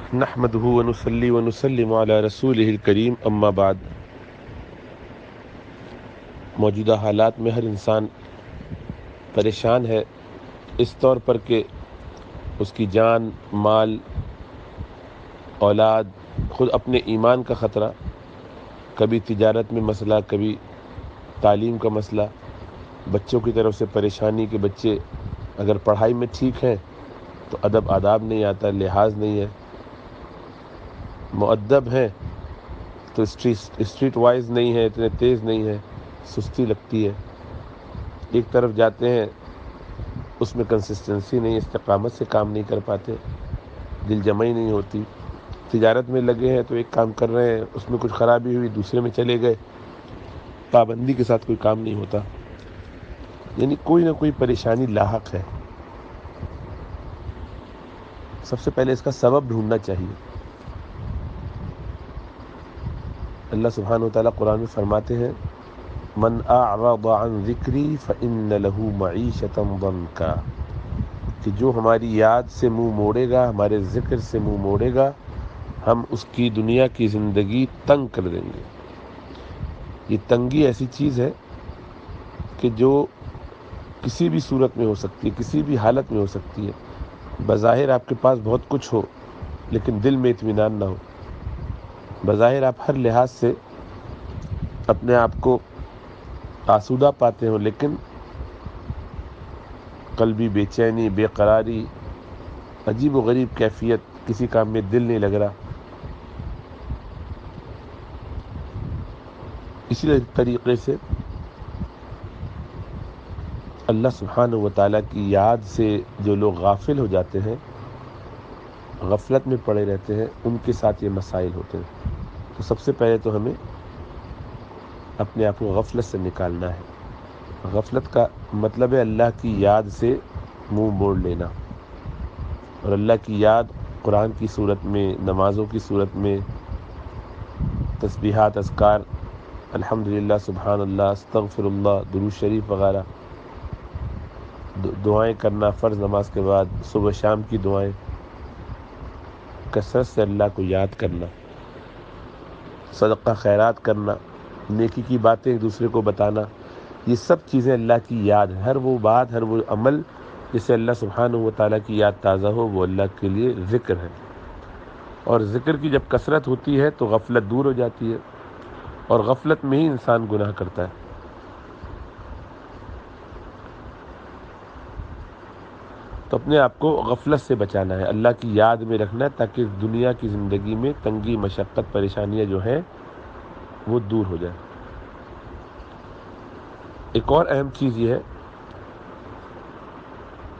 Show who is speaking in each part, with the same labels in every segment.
Speaker 1: نحمده ونصلي ونسلم على رسوله الکریم اما بعد۔ موجودہ حالات میں ہر انسان پریشان ہے، اس طور پر کہ اس کی جان، مال، اولاد، خود اپنے ایمان کا خطرہ، کبھی تجارت میں مسئلہ، کبھی تعلیم کا مسئلہ، بچوں کی طرف سے پریشانی کہ بچے اگر پڑھائی میں ٹھیک ہیں تو ادب آداب نہیں آتا، لحاظ نہیں ہے، مؤدب ہیں تو اسٹریٹ وائز نہیں ہے، اتنے تیز نہیں ہے، سستی لگتی ہے، ایک طرف جاتے ہیں اس میں کنسسٹنسی نہیں، استقامت سے کام نہیں کر پاتے، دل جمعی نہیں ہوتی، تجارت میں لگے ہیں تو ایک کام کر رہے ہیں، اس میں کچھ خرابی ہوئی دوسرے میں چلے گئے، پابندی کے ساتھ کوئی کام نہیں ہوتا، یعنی کوئی نہ کوئی پریشانی لاحق ہے۔ سب سے پہلے اس کا سبب ڈھونڈنا چاہیے۔ اللہ سبحانہ وتعالیٰ قرآن میں فرماتے ہیں من اعرض عن ذکری فإن له معیشة ضنکا، کہ جو ہماری یاد سے منہ موڑے گا، ہمارے ذکر سے منہ موڑے گا، ہم اس کی دنیا کی زندگی تنگ کر دیں گے۔ یہ تنگی ایسی چیز ہے کہ جو کسی بھی صورت میں ہو سکتی ہے، کسی بھی حالت میں ہو سکتی ہے۔ بظاہر آپ کے پاس بہت کچھ ہو لیکن دل میں اطمینان نہ ہو، بظاہر آپ ہر لحاظ سے اپنے آپ کو آسودہ پاتے ہو لیکن قلبی بے چینی، بے قراری، عجیب و غریب کیفیت، کسی کام میں دل نہیں لگ رہا۔ اسی طریقے سے اللہ سبحانہ و تعالیٰ کی یاد سے جو لوگ غافل ہو جاتے ہیں، غفلت میں پڑے رہتے ہیں، ان کے ساتھ یہ مسائل ہوتے ہیں۔ تو سب سے پہلے تو ہمیں اپنے آپ کو غفلت سے نکالنا ہے۔ غفلت کا مطلب ہے اللہ کی یاد سے منہ موڑ لینا، اور اللہ کی یاد قرآن کی صورت میں، نمازوں کی صورت میں، تسبیحات، اذکار، الحمدللہ، سبحان اللہ، استغفر اللہ، درود شریف وغیرہ، دعائیں کرنا فرض نماز کے بعد، صبح شام کی دعائیں، کثرت سے اللہ کو یاد کرنا، صدقہ خیرات کرنا، نیکی کی باتیں ایک دوسرے کو بتانا، یہ سب چیزیں اللہ کی یاد ہے۔ ہر وہ بات، ہر وہ عمل جس سے اللہ سبحانہ و تعالیٰ کی یاد تازہ ہو، وہ اللہ کے لیے ذکر ہے۔ اور ذکر کی جب کثرت ہوتی ہے تو غفلت دور ہو جاتی ہے، اور غفلت میں ہی انسان گناہ کرتا ہے۔ تو اپنے آپ کو غفلت سے بچانا ہے، اللہ کی یاد میں رکھنا ہے، تاکہ دنیا کی زندگی میں تنگی، مشقت، پریشانیاں جو ہیں وہ دور ہو جائیں۔ ایک اور اہم چیز یہ ہے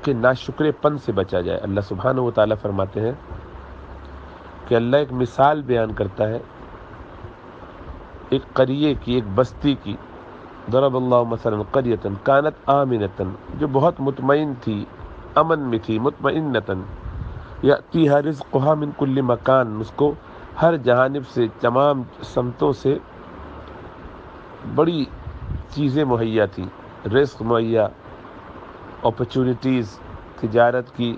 Speaker 1: کہ ناشکر پن سے بچا جائے۔ اللہ سبحانہ و تعالیٰ فرماتے ہیں کہ اللہ ایک مثال بیان کرتا ہے ایک قریے کی، ایک بستی کی۔ ضرب اللہ مثلا قریۃ کانت آمنۃ، جو بہت مطمئن تھی، امن میں تھی، مطمئنۃ، یأتیہا رزقہا من کل مکان، اس کو ہر جانب سے، تمام سمتوں سے بڑی چیزیں مہیا تھیں، رزق مہیا، اپرچونٹیز، تجارت کی،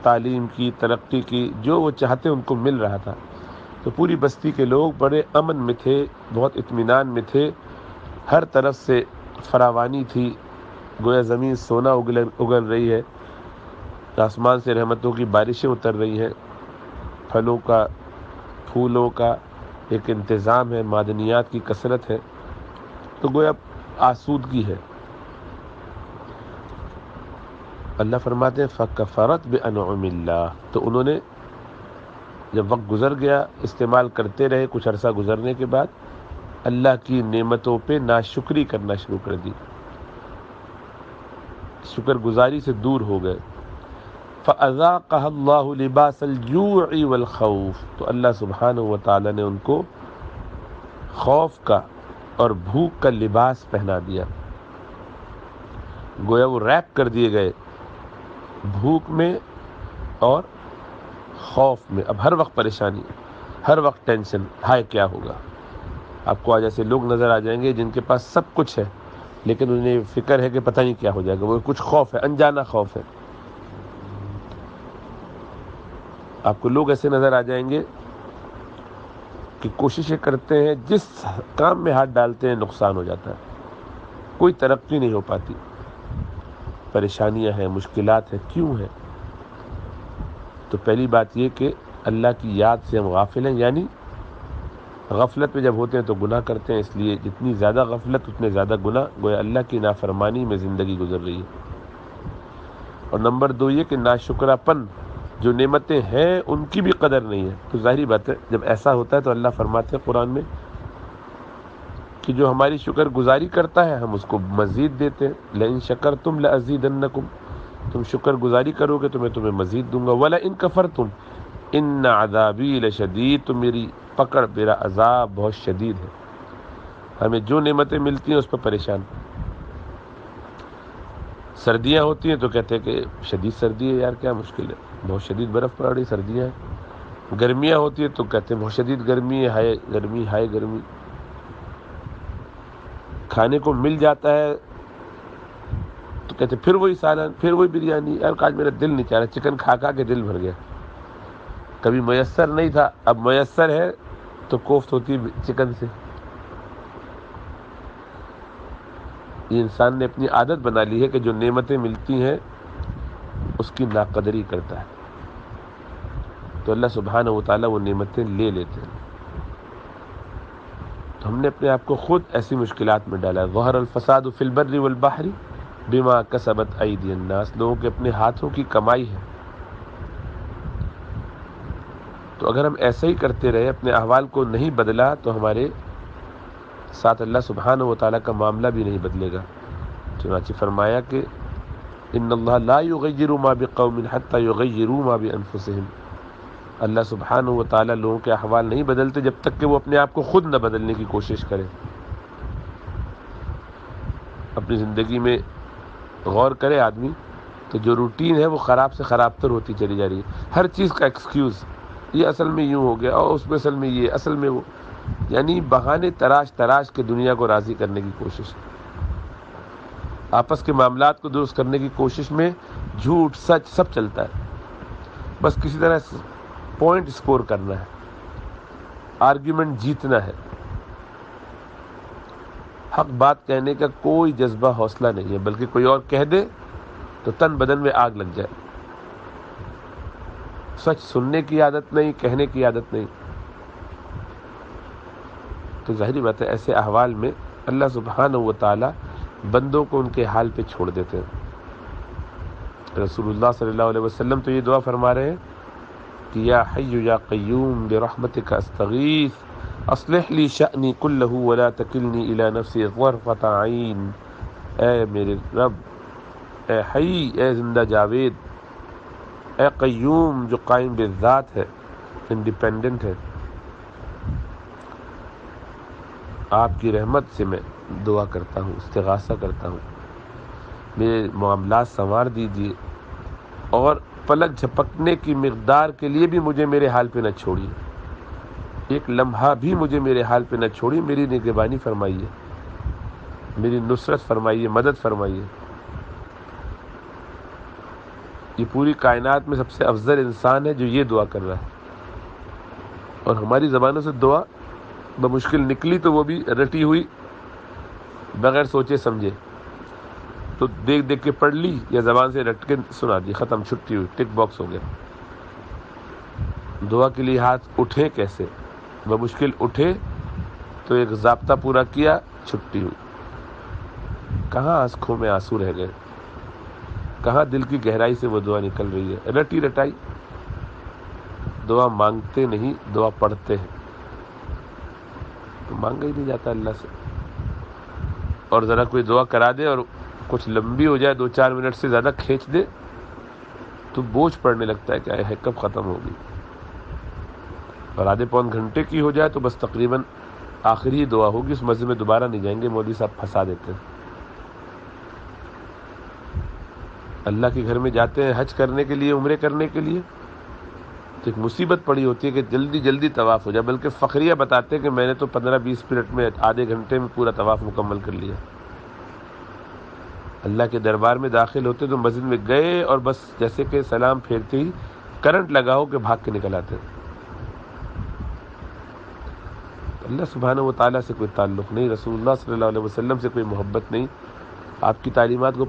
Speaker 1: تعلیم کی، ترقی کی، جو وہ چاہتے ان کو مل رہا تھا۔ تو پوری بستی کے لوگ بڑے امن میں تھے، بہت اطمینان میں تھے، ہر طرف سے فراوانی تھی، گویا زمین سونا اگل رہی ہے، آسمان سے رحمتوں کی بارشیں اتر رہی ہیں، پھلوں کا، پھولوں کا ایک انتظام ہے، معدنیات کی کثرت ہے، تو گویا آسودگی ہے۔ اللہ فرماتے ہیں فَكَفَرَتْ بِأَنْعُمِ اللَّهِ، تو انہوں نے جب وقت گزر گیا، استعمال کرتے رہے، کچھ عرصہ گزرنے کے بعد اللہ کی نعمتوں پہ ناشکری کرنا شروع کر دی، شکر گزاری سے دور ہو گئے۔ فَأَذَاقَهَا اللَّهُ لِبَاسَ الْجُوعِ وَالْخَوْفِ، تو اللہ سبحانہ و تعالیٰ نے ان کو خوف کا اور بھوک کا لباس پہنا دیا، گویا وہ ریپ کر دیے گئے بھوک میں اور خوف میں۔ اب ہر وقت پریشانی، ہر وقت ٹینشن، ہائے کیا ہوگا۔ آپ کو آج ایسے لوگ نظر آ جائیں گے جن کے پاس سب کچھ ہے لیکن انہیں فکر ہے کہ پتہ نہیں کیا ہو جائے گا، وہ کچھ خوف ہے، انجانا خوف ہے۔ آپ کو لوگ ایسے نظر آ جائیں گے کہ کوششیں کرتے ہیں، جس کام میں ہاتھ ڈالتے ہیں نقصان ہو جاتا ہے، کوئی ترقی نہیں ہو پاتی، پریشانیاں ہیں، مشکلات ہیں۔ کیوں ہیں؟ تو پہلی بات یہ کہ اللہ کی یاد سے ہم غافل ہیں، یعنی غفلت میں جب ہوتے ہیں تو گناہ کرتے ہیں، اس لیے جتنی زیادہ غفلت اتنے زیادہ گناہ، گویا اللہ کی نافرمانی میں زندگی گزر رہی ہے۔ اور نمبر 2 یہ کہ ناشکرہ پن، جو نعمتیں ہیں ان کی بھی قدر نہیں ہے۔ تو ظاہری بات ہے جب ایسا ہوتا ہے تو اللہ فرماتے ہیں قرآن میں کہ جو ہماری شکر گزاری کرتا ہے ہم اس کو مزید دیتے ہیں۔ لئن شکرتم لازیدنکم، تم شکر گزاری کرو گے تو میں تمہیں مزید دوں گا۔ ولئن کفرتم ان عذابی لشدید، تو میری پکڑ، میرا عذاب بہت شدید ہے۔ ہمیں جو نعمتیں ملتی ہیں اس پر پریشان، سردیاں ہوتی ہیں تو کہتے ہیں کہ شدید سردی ہے، یار کیا مشکل ہے، بہت شدید برف پڑ رہی، سردیاں ہیں۔ گرمیاں ہوتی ہیں تو کہتے ہیں بہت شدید گرمی ہے، ہائے گرمی، ہائے گرمی۔ کھانے کو مل جاتا ہے تو کہتے ہیں پھر وہی سالن، پھر وہی بریانی، یار آج میرا دل نہیں چاہ رہا، چکن کھا کھا کے دل بھر گیا۔ کبھی میسر نہیں تھا، اب میسر ہے تو کوفت ہوتی چکن سے۔ یہ انسان نے اپنی عادت بنا لی ہے کہ جو نعمتیں ملتی ہیں اس کی ناقدری کرتا ہے، تو اللہ سبحانہ و تعالیٰ وہ نعمتیں لے لیتے ہیں۔ تو ہم نے اپنے آپ کو خود ایسی مشکلات میں ڈالا ہے۔ ظہر الفساد فی البر والبحر بما کسبت ایدی الناس، لوگوں کے اپنے ہاتھوں کی کمائی ہے۔ تو اگر ہم ایسا ہی کرتے رہے، اپنے احوال کو نہیں بدلا، تو ہمارے ساتھ اللہ سبحانہ و تعالیٰ کا معاملہ بھی نہیں بدلے گا۔ چنانچہ فرمایا کہ ان اللہ لا یغیر ما بقوم حتی یغیروا ما بانفسہم، اللہ سبحانہ و تعالیٰ لوگوں کے احوال نہیں بدلتے جب تک کہ وہ اپنے آپ کو خود نہ بدلنے کی کوشش کرے۔ اپنی زندگی میں غور کرے آدمی تو جو روٹین ہے وہ خراب سے خراب تر ہوتی چلی جا رہی ہے۔ ہر چیز کا ایکسکیوز، یہ اصل میں یوں ہو گیا، اور اس میں اصل میں یہ، اصل میں وہ، یعنی بہانے تراش تراش کے دنیا کو راضی کرنے کی کوشش، آپس کے معاملات کو درست کرنے کی کوشش میں جھوٹ سچ سب چلتا ہے، بس کسی طرح پوائنٹ سکور کرنا ہے، آرگیومنٹ جیتنا ہے۔ حق بات کہنے کا کوئی جذبہ حوصلہ نہیں ہے، بلکہ کوئی اور کہہ دے تو تن بدن میں آگ لگ جائے۔ سچ سننے کی عادت نہیں، کہنے کی عادت نہیں۔ تو ظاہری بات ہے ایسے احوال میں اللہ سبحانہ و تعالی بندوں کو ان کے حال پہ چھوڑ دیتے ہیں۔ رسول اللہ صلی اللہ علیہ وسلم تو یہ دعا فرما رہے ہیں کہ یا حی یا قیوم برحمتک استغیث اصلح لی شأنی کلہ ولا تکلنی الی نفسی طرفۃ عین، اے میرے رب، اے حی، اے زندہ جاوید، اے قیوم جو قائم بالذات ہے، انڈیپینڈنٹ ہے، آپ کی رحمت سے میں دعا کرتا ہوں، استغاثہ کرتا ہوں، میرے معاملات سنوار دیجیے، اور پلک جھپکنے کی مقدار کے لیے بھی مجھے میرے حال پہ نہ چھوڑیے، ایک لمحہ بھی مجھے میرے حال پہ نہ چھوڑیے، میری نگہبانی فرمائیے، میری نصرت فرمائیے، مدد فرمائیے۔ یہ پوری کائنات میں سب سے افضل انسان ہے جو یہ دعا کر رہا ہے، اور ہماری زبانوں سے دعا بمشکل نکلی تو وہ بھی رٹی ہوئی، بغیر سوچے سمجھے، تو دیکھ دیکھ کے پڑھ لی یا زبان سے رٹ کے سنا دی، ختم، چھٹی ہوئی، ٹک باکس ہو گیا۔ دعا کے لیے ہاتھ اٹھے کیسے؟ بمشکل اٹھے تو ایک ضابطہ پورا کیا، چھٹی ہوئی۔ کہاں آنکھوں میں آنسو رہ گئے، کہاں دل کی گہرائی سے وہ دعا نکل رہی ہے؟ رٹی رٹائی دعا مانگتے نہیں، دعا پڑھتے ہیں، تو مانگا ہی نہیں جاتا اللہ سے۔ اور ذرا کوئی دعا کرا دے اور کچھ لمبی ہو جائے، 2-4 منٹ سے زیادہ کھینچ دے تو بوجھ پڑنے لگتا ہے کہ ہے کب ختم ہوگی، اور آدھے پون گھنٹے کی ہو جائے تو بس تقریباً آخری دعا ہوگی، اس مزے میں دوبارہ نہیں جائیں گے، مولوی صاحب پھنسا دیتے ہیں۔ اللہ کے گھر میں جاتے ہیں حج کرنے کے لیے، عمرے کرنے کے لیے، تو ایک مصیبت پڑی ہوتی ہے کہ جلدی جلدی طواف ہو جائے، بلکہ فخریہ بتاتے ہیں کہ میں نے تو 15-20 منٹ میں، آدھے گھنٹے میں پورا طواف مکمل کر لیا۔ اللہ کے دربار میں داخل ہوتے تو مسجد میں گئے اور بس جیسے کہ سلام پھیرتے ہی کرنٹ لگا ہو کہ بھاگ کے نکل آتے ہیں. اللہ سبحانہ و تعالیٰ سے کوئی تعلق نہیں، رسول اللہ صلی اللہ علیہ وسلم سے کوئی محبت نہیں، آپ کی تعلیمات کو